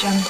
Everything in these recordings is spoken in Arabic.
زين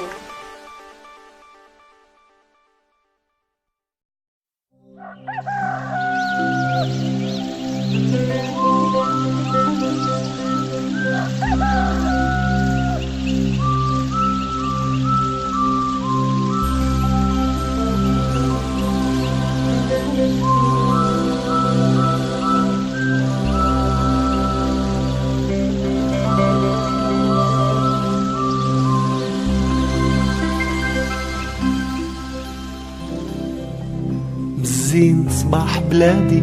صباح بلادي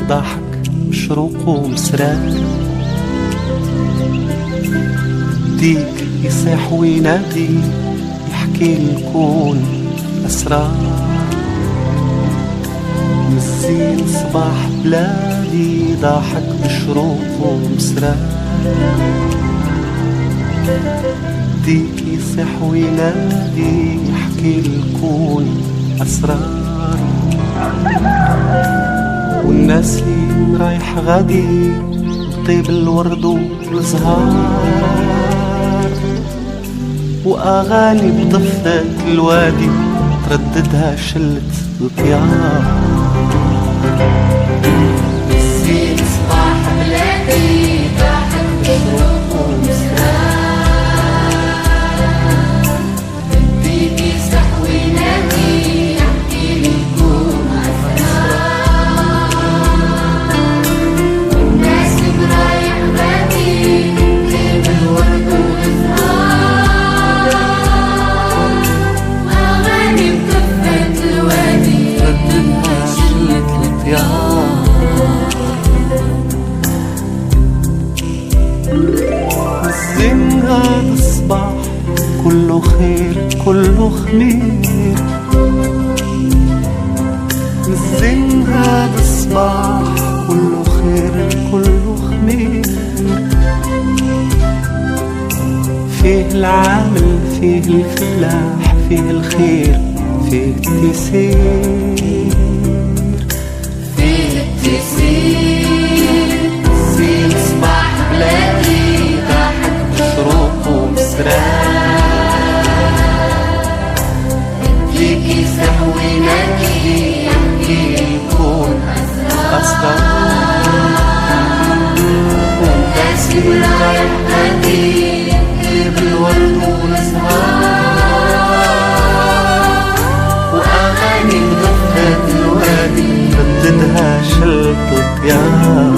ضحك بشروق ومسرار، ديك يصيح وينادي يحكي الكون أسرار. مزين صباح بلادي ضحك بشروق ومسرار، ديك يصيح وينادي يحكي الكون أسرار. والناس اللي رايح غادي طيب الورد والزهار، وأغاني بضفة الوادي ترددها شلة الطيار. زين صباح بلادي ضحك بشروق ومسرار، ديك يصح وينادي يحكي الكون أسرار. والناس رايح غادي طيب الورد والزهار، وأغاني بضفة الوادي ترددها شلة الطيار. زين هذا الصباح كله خير كله خمير، زين هذا الصباح كله خير كله خمير. فيه العامل فيه الفلاح فيه الخير فيه التيسير، فيه التيسير. زين صباح بلادي ضحك شروق ومسرار، ديك يصح وينادي يحكي الكون أسرار. والناس رايح غادي طيب الورد والزهار، وأغاني بضفة الوادي رددها شلة الطيار.